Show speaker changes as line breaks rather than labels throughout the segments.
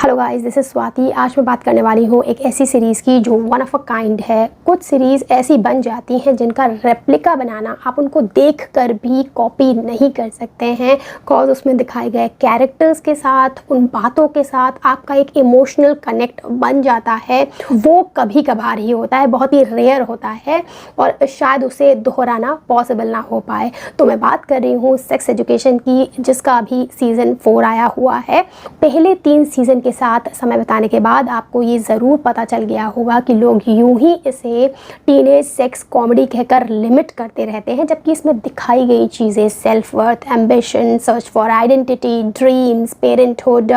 Hello guys, this is Swati. आज मैं बात करने वाली हूँ एक ऐसी सीरीज़ की जो वन ऑफ अ काइंड है। कुछ सीरीज़ ऐसी बन जाती हैं जिनका रेप्लिका बनाना आप उनको देखकर भी कॉपी नहीं कर सकते हैं, कॉज उसमें दिखाए गए कैरेक्टर्स के साथ, उन बातों के साथ आपका एक इमोशनल कनेक्ट बन जाता है। वो कभी कभार ही होता है, बहुत ही रेयर होता है और शायद उसे दोहराना पॉसिबल ना हो पाए। तो मैं बात कर रही हूँ सेक्स एजुकेशन की, जिसका अभी सीज़न 4 आया हुआ है। पहले 3 सीज़न के साथ समय बिताने के बाद आपको ये ज़रूर पता चल गया होगा कि लोग यूं ही इसे टीनेज सेक्स कॉमेडी कहकर लिमिट करते रहते हैं, जबकि इसमें दिखाई गई चीज़ें self worth, ambition, search for identity, dreams, parenthood,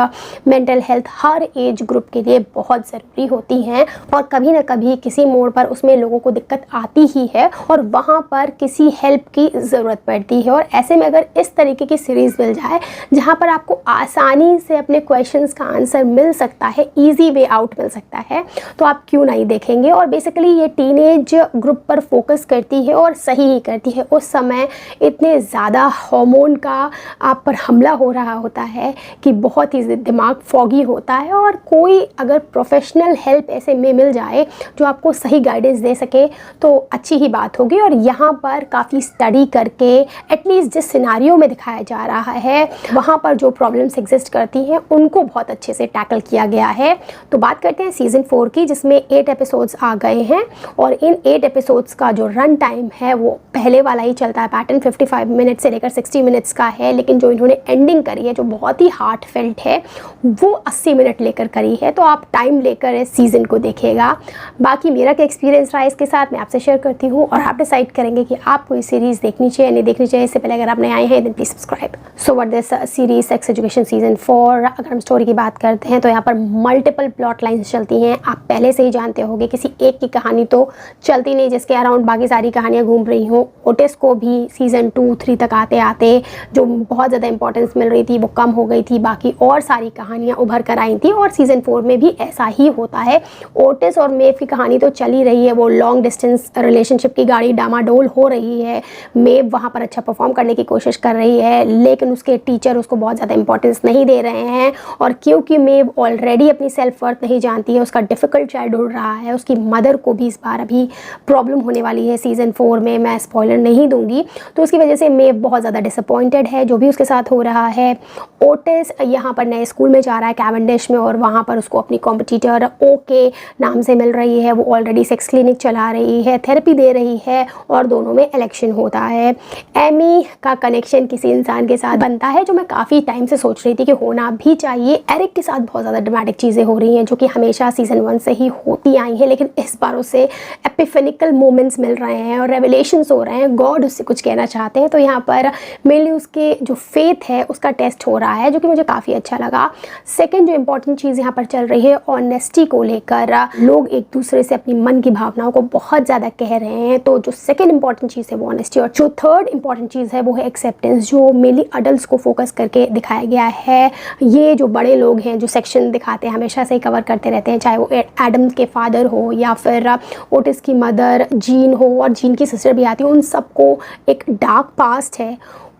mental health her age group के लिए बहुत ज़रूरी होती हैं। और कभी ना कभी किसी मोड़ पर उसमें लोगों को दिक्कत आती ही है और वहाँ पर किसी हेल्प की ज़रूरत पड़ती है। और ऐसे में अगर इस तरीके की सीरीज़ मिल जाए जहाँ पर आपको आसानी से अपने क्वेश्चंस का आंसर मिल सकता है, इजी वे आउट मिल सकता है, तो आप क्यों नहीं देखेंगे। और बेसिकली ये टीनेज ग्रुप पर फोकस करती है और सही ही करती है। उस समय इतने ज़्यादा हार्मोन का आप पर हमला हो रहा होता है कि बहुत ही दिमाग फॉगी होता है। और कोई अगर प्रोफेशनल हेल्प ऐसे में मिल जाए जो आपको सही गाइडेंस दे सके तो अच्छी ही बात होगी। और यहाँ पर काफ़ी स्टडी करके एटलीस्ट जिस सिनारियो में दिखाया जा रहा है वहाँ पर जो प्रॉब्लम्स एग्जिस्ट करती हैं उनको बहुत अच्छे से टैकल किया गया है। तो बात करते हैं सीज़न 4 की, जिसमें 8 एपिसोड्स आ गए हैं और इन 8 एपिसोड्स का जो रन टाइम है वो पहले वाला ही चलता है। पैटर्न 55 मिनट से लेकर 60 मिनट्स का है, लेकिन जो इन्होंने एंडिंग करी है जो बहुत ही हार्ट फेल्ट है वो 80 मिनट लेकर करी है। तो आप टाइम लेकर इस सीज़न को देखिएगा। बाकी मेरा क्या एक्सपीरियंस रहा इसके साथ मैं आपसे शेयर करती हूँ और आप डिसाइड करेंगे कि आपको ये सीरीज़ देखनी चाहिए या नहीं देखनी चाहिए। इससे पहले अगर आप नए आए हैं then please subscribe. So what this series sex education season 4, अगर हम स्टोरी की बात करते हैं तो यहाँ पर मल्टीपल प्लॉट लाइन्स चलती हैं। आप पहले से ही जानते होंगे किसी एक की कहानी तो चलती नहीं जिसके अराउंड बाकी सारी कहानियाँ घूम रही हों। ओटिस को भी सीज़न 2-3 तक आते आते जो बहुत ज़्यादा इंपॉर्टेंस मिल रही थी वो कम हो गई थी, बाकी और सारी कहानियाँ उभर कर आई थी। और सीज़न 4 में भी ऐसा ही होता है। ओटिस और मेव की कहानी तो चल ही रही है, वो लॉन्ग डिस्टेंस रिलेशनशिप की गाड़ी डामाडोल हो रही है। मेव वहाँ पर अच्छा परफॉर्म करने की कोशिश कर रही है, लेकिन उसके टीचर उसको बहुत ज़्यादा इंपॉर्टेंस नहीं दे रहे हैं। और क्योंकि मेव ऑलरेडी अपनी सेल्फ वर्थ नहीं जानती है, उसका डिफ़िकल्ट चाइल्डहुड रहा है, उसकी मदर को भी इस बार अभी प्रॉब्लम होने वाली है सीज़न 4 में, मैं स्पॉइलर नहीं दूंगी। तो उसकी वजह से मेव बहुत ज़्यादा डिसअपॉइंटेड है जो भी उसके साथ हो रहा है। ओटिस यहाँ पर नए स्कूल में जा रहा है कैवेंडिश में, और वहाँ पर उसको अपनी कॉम्पिटिटर ओके नाम से मिल रही है। वो ऑलरेडी सेक्स क्लिनिक चला रही है, थेरेपी दे रही है और दोनों में इलेक्शन होता है। एमी का कनेक्शन किसी इंसान के साथ बनता है जो मैं काफ़ी टाइम से सोच रही थी कि होना भी चाहिए। एरिक के साथ बहुत ज़्यादा ड्रामेटिक चीज़ें हो रही हैं जो कि हमेशा सीज़न 1 से ही होती आई हैं, लेकिन इस बार उसे एपिफेनिकल मोमेंट्स मिल रहे हैं और रेवलेशंस हो रहे हैं। गॉड उससे कुछ कहना चाहते हैं। तो यहाँ पर मेनली उसके जो फेथ है उसका टेस्ट हो रहा है, जो कि मुझे काफ़ी अच्छा लगा। सेकेंड जो इंपॉर्टेंट चीज़ यहाँ पर चल रही है ऑनेस्टी को लेकर, लोग एक दूसरे से अपनी मन की भावनाओं को बहुत ज़्यादा कह रहे हैं। तो जो सेकेंड इंपॉर्टेंट चीज़ है वो ऑनेस्टी, और जो थर्ड इंपॉर्टेंट चीज़ है वो है एक्सेप्टेंस, जो मेनली अडल्ट को फोकस करके दिखाया गया है। ये जो बड़े लोग हैं जो सेक्शन दिखाते हैं हमेशा से ही कवर करते रहते हैं, चाहे वो एडम के फादर हो या फिर ओटिस की मदर जीन हो और जीन की सिस्टर भी आती है, उन सबको एक डार्क पास्ट है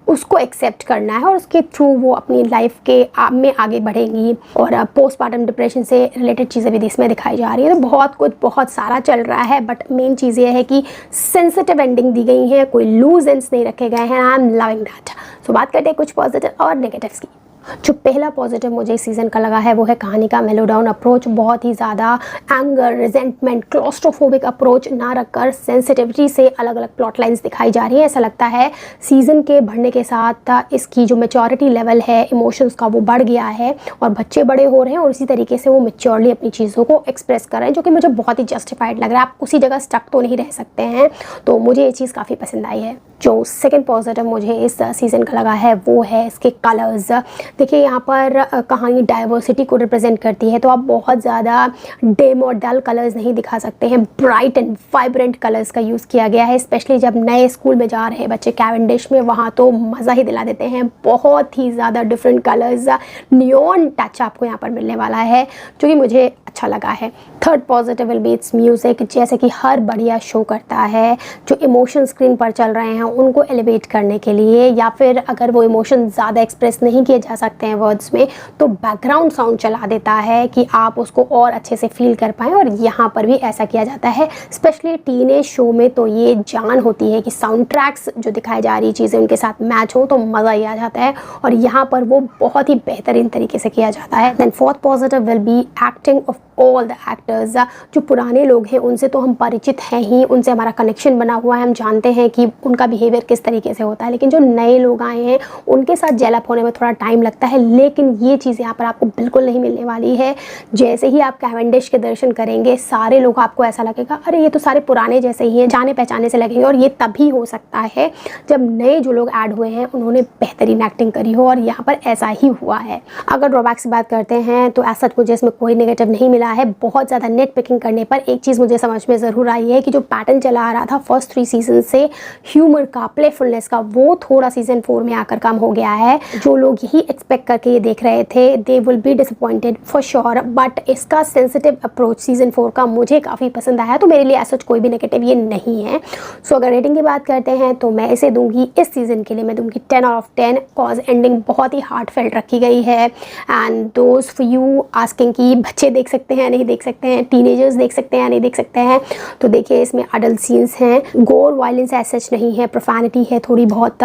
उसको एक्सेप्ट करना है और उसके थ्रू वो अपनी लाइफ के में आगे बढ़ेंगी। और पोस्टमार्टम डिप्रेशन से रिलेटेड चीज़ें भी इसमें दिखाई जा रही है। तो बहुत कुछ बहुत सारा चल रहा है, बट मेन चीज़ ये है कि सेंसिटिव एंडिंग दी गई है, कोई लूज एंड्स नहीं रखे गए हैं। I am loving that. So बात करते हैं कुछ पॉजिटिव और नेगेटिव्स की। जो पहला पॉजिटिव मुझे इस सीज़न का लगा है वो है कहानी का मेलोडाउन अप्रोच। बहुत ही ज़्यादा एंगर, रिजेंटमेंट, क्लॉस्ट्रोफोबिक अप्रोच ना रखकर सेंसिटिविटी से अलग अलग प्लॉट लाइन्स दिखाई जा रही है। ऐसा लगता है सीज़न के बढ़ने के साथ इसकी जो मैच्योरिटी लेवल है इमोशंस का वो बढ़ गया है और बच्चे बड़े हो रहे हैं और इसी तरीके से वो मैच्योरली अपनी चीज़ों को एक्सप्रेस कर रहे हैं, जो कि मुझे बहुत ही जस्टिफाइड लग रहा है। आप उसी जगह स्टक तो नहीं रह सकते हैं। तो मुझे ये चीज़ काफ़ी पसंद आई है। जो सेकेंड पॉजिटिव मुझे इस सीज़न का लगा है वो है इसके कलर्स। देखिए यहाँ पर कहानी डाइवर्सिटी को रिप्रेजेंट करती है, तो आप बहुत ज़्यादा डिम और डल कलर्स नहीं दिखा सकते हैं। ब्राइट एंड वाइब्रेंट कलर्स का यूज़ किया गया है, स्पेशली जब नए स्कूल में जा रहे हैं बच्चे कैवेंडिश में, वहाँ तो मज़ा ही दिला देते हैं। बहुत ही ज़्यादा डिफरेंट कलर्स, नियॉन टच आपको यहाँ पर मिलने वाला है, जो कि मुझे अच्छा लगा है। Third positive will B it's music. जैसे कि हर बढ़िया शो करता है, जो इमोशन स्क्रीन पर चल रहे हैं उनको एलिवेट करने के लिए, या फिर अगर वो इमोशन ज़्यादा एक्सप्रेस नहीं किए जा सकते हैं वर्ड्स में, तो बैकग्राउंड साउंड चला देता है कि आप उसको और अच्छे से फील कर पाएँ। और यहाँ पर भी ऐसा किया जाता है, स्पेशली टीनेज शो में तो ये जान होती है कि साउंड ट्रैक्स जो दिखाई जा रही चीज़ें उनके साथ मैच हो तो मज़ा ही आ जाता है, और यहाँ पर वो बहुत ही बेहतरीन तरीके से किया जाता है। Then fourth positive will be acting of all the actors. जो पुराने लोग हैं उनसे तो हम परिचित हैं ही, उनसे हमारा कनेक्शन बना हुआ है, हम जानते हैं कि उनका बिहेवियर किस तरीके से होता है, लेकिन जो नए लोग आए हैं उनके साथ जेलअप होने में थोड़ा टाइम लगता है। लेकिन ये चीज़ यहाँ पर आपको बिल्कुल नहीं मिलने वाली है। जैसे ही आप कैवेंडिश के दर्शन करेंगे, सारे लोग आपको ऐसा लगेगा अरे ये तो सारे पुराने जैसे ही हैं, जाने पहचाने से लगेंगे। और ये तभी हो सकता है जब नए जो लोग ऐड हुए हैं उन्होंने बेहतरीन एक्टिंग करी हो, और यहाँ पर ऐसा ही हुआ है। अगर ड्रॉबैक्स की बात करते हैं तो ऐसा मुझे इसमें कोई नेगेटिव नहीं मिला है। बहुत ज़्यादा नेट पिकिंग करने पर एक चीज़ मुझे समझ में ज़रूर आई है कि जो पैटर्न चला आ रहा था फर्स्ट 3 सीजन से, ह्यूमर का, प्लेफुलनेस का, वो थोड़ा सीजन 4 में आकर कम हो गया है। जो लोग यही एक्सपेक्ट करके ये देख रहे थे, they will be disappointed for sure. But इसका सेंसिटिव अप्रोच सीजन 4 का मुझे काफ़ी पसंद आया, तो मेरे लिए ऐसा कोई भी नेगेटिव ये नहीं है। सो अगर रेटिंग की बात करते हैं तो मैं इसे दूंगी, इस सीज़न के लिए मैं दूंगी 10 आउट ऑफ 10, कॉज एंडिंग बहुत ही हार्ट फेल्ट रखी गई है। And those for you asking कि बच्चे देख सकते हैं नहीं देख सकते हैं, टीनेजर्स देख सकते हैं या नहीं देख सकते हैं, तो देखिए इसमें अडल्ट सीन्स हैं, गोर वायलेंस ऐसा सच नहीं है, प्रोफैनिटी है थोड़ी बहुत,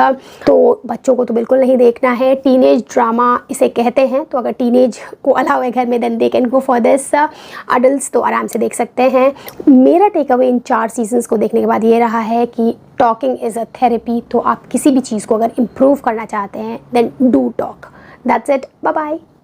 तो बच्चों को तो बिल्कुल नहीं देखना है। टीनेज ड्रामा इसे कहते हैं, तो अगर टीनेज को अलाउ है घर में then they can go for this. Adults तो आराम से देख सकते हैं। मेरा टेक अवे इन 4 सीजन्स को देखने के बाद ये रहा है कि टॉकिंग इज़ अ थेरेपी। तो आप किसी भी चीज़ को अगर इम्प्रूव करना चाहते हैं then do talk. That's it, bye bye.